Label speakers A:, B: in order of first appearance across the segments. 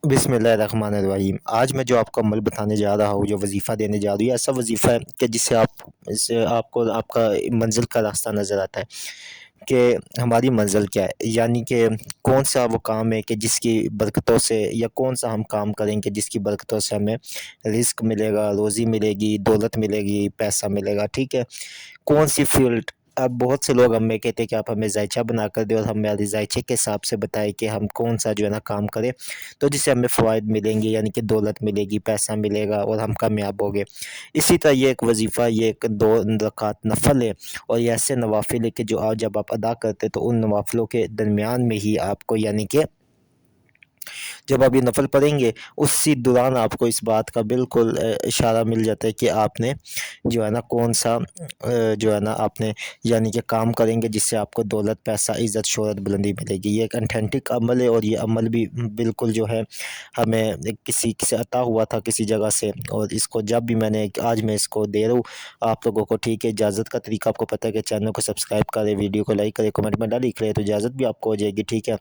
A: बिस्मिल्लाहिर्रहमानिर्रहीम। आज मैं जो आपको अमल बताने जा रहा हूँ, जो वजीफ़ा देने जा रही हूँ, ऐसा वजीफ़ा है कि जिससे इससे आपको आपका मंज़िल का रास्ता नज़र आता है कि हमारी मंज़िल क्या है। यानी कि कौन-सा वो काम है कि जिसकी बरकतों से, या कौन-सा हम काम करेंगे जिसकी बरकतों से हमें रिज़्क मिलेगा, रोज़ी मिलेगी, दौलत मिलेगी, पैसा मिलेगा, ठीक है। कौन-सी फ़ील्ड। अब बहुत से लोग हमें कहते हैं कि आप हमें ज़ायचा बना कर दें और हमारे ज़ायचे के हिसाब से बताएँ कि हम कौन-सा जो है ना काम करें, तो जिससे हमें फ़वाइद मिलेंगे, यानी कि दौलत मिलेगी, पैसा मिलेगा और हम कामयाब होंगे। इसी तरह ये एक वजीफ़ा, ये एक 2 रकात नफ़ल है, और ये ऐसे नवाफ़िल है कि जो जब आप अदा करते हैं तो उन नवाफ़िलों के दरमियान में ही आपको, यानी कि जब आप ये नफ़ल पढ़ेंगे, उसी दौरान आपको इस बात का बिल्कुल इशारा मिल जाता है कि आपने जो है ना कौन-सा जो है ना आपने, यानी कि काम करेंगे जिससे आपको दौलत, पैसा, इज़्ज़त, शोहरत, बुलंदी मिलेगी। ये एक ऑथेंटिक अमल है, और ये अमल भी बिल्कुल जो है हमें किसी से अता हुआ था किसी जगह से, और इसको जब भी आज मैं इसको दे रहा हूँ आप लोगों को, ठीक है। इजाज़त का तरीका आपको पता है कि चैनल को सब्सक्राइब करें, वीडियो को लाइक करें, कमेंट में लिख लें तो इजाज़त भी आपको हो जाएगी, ठीक है।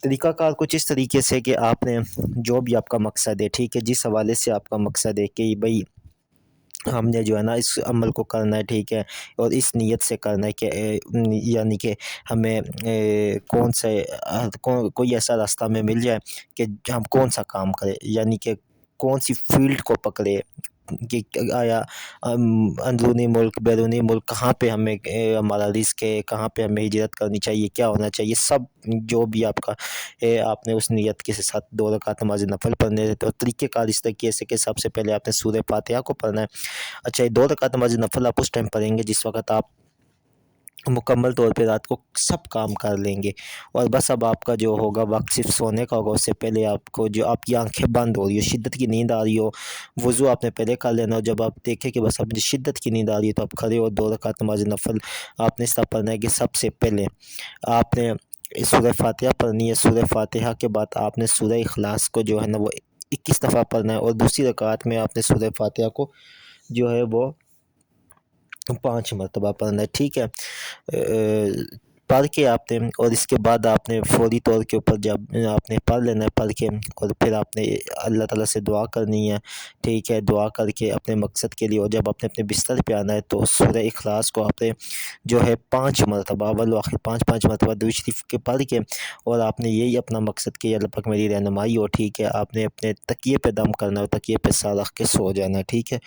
A: तरीक़ाकार कुछ इस तरीके से कि आपने जो भी आपका मकसद है, ठीक है, जिस हवाले से आपका मकसद है कि भई हमने जो है ना इस अमल को करना है, ठीक है, और इस नीयत से करना है कि यानी कि हमें कौन से कोई ऐसा रास्ता हमें मिल जाए कि हम कौन-सा काम करें, यानी कि कौन-सी फ़ील्ड को पकड़े, कि आया अंदरूनी मुल्क, बैरूनी मुल्क, कहाँ पे हमें हमारा रिस्क है, कहाँ पे हमें हिजरत करनी चाहिए, क्या होना चाहिए, सब जो भी आपका आपने उस नियत के साथ 2 रकात नमाज़ नफ़ल पढ़ने हैं। तो तरीक़ेकार इस तरीके से कि सबसे पहले आपने सूरह फ़ातिहा को पढ़ना है। अच्छा, ये 2 रकात नमाज़ नफ़ल आप उस टाइम पढ़ेंगे जिस वक़्त आप मुकम्मल तौर पे रात को सब काम कर लेंगे, और बस अब आपका जो होगा वक़्त सिर्फ़ सोने का होगा। उससे पहले आपको, जो आपकी आँखें बंद हो रही हो, शिद्दत की नींद आ रही हो, वज़ू आपने पहले कर लेना हो। जब आप देखें कि बस अब मुझे शिद्दत की नींद आ रही है, तो आप खड़े हो, 2 रकात नमाज़ नफ़ल आपने इस तरह पढ़ना है कि सबसे पहले आपने सूरह फ़ातिहा पढ़नी है। सूरह फ़ातिहा के बाद आपने सूरह इख़लास को जो है ना वो 21 दफ़ा पढ़ना है, और दूसरी रकात में आपने सूरह फ़ातिहा को जो है वो 5 मरतबा पढ़ना है, ठीक है। पढ़ के आपने, और इसके बाद आपने फ़ौरी तौर के ऊपर जब आपने पढ़ लेना है, पढ़ के और फिर आपने अल्लाह ताला से दुआ करनी है, ठीक है। दुआ करके अपने मकसद के लिए, और जब आपने अपने बिस्तर पे आना है तो सूरह इख़लास को आपने जो है 5 मरतबा, अव्वल व आखिर 5-5 मरतबा दुरूद शरीफ के पढ़ के, और आपने यही अपना मकसद कि अल्लाह पाक मेरी रहनुमाई हो, ठीक है। आपने अपने तकिए पे दम करना है, और तकिए पे सर रख के सो जाना है, ठीक है।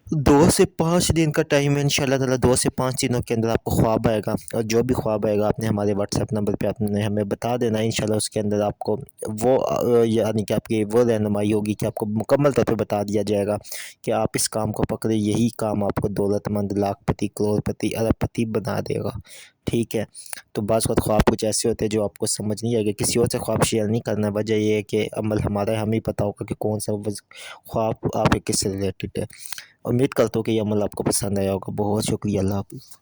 A: 2 से 5 दिन का टाइम है, इंशाअल्लाह ताला 2 से 5 दिनों के अंदर आपको ख्वाब आएगा, और जो भी ख्वाब आएगा आपने हमारे व्हाट्सएप नंबर पे आपने हमें बता देना है। इंशाअल्लाह उसके अंदर आपको वो यानी कि आपकी वो रहनुमाई होगी कि आपको मुकम्मल तौर पे बता दिया जाएगा कि आप इस काम को पकड़े, यही काम आपको दौलतमंद, लाखपति, करोड़पति, अरबपति बना देगा, ठीक है। तो बाज़ वक़्त ख्वाब कुछ ऐसे होते हैं जो आपको समझ नहीं आएगा, किसी और से ख्वाब शेयर नहीं करना। वजह ये है कि अमल हमारा है, हमें ही पता होगा कि कौन-सा ख्वाब आपके किससे रिलेटेड है। उम्मीद करता हूँ कि ये अमल आपको पसंद आया होगा। बहुत शुक्रिया, अल्लाह हाफ़िज़।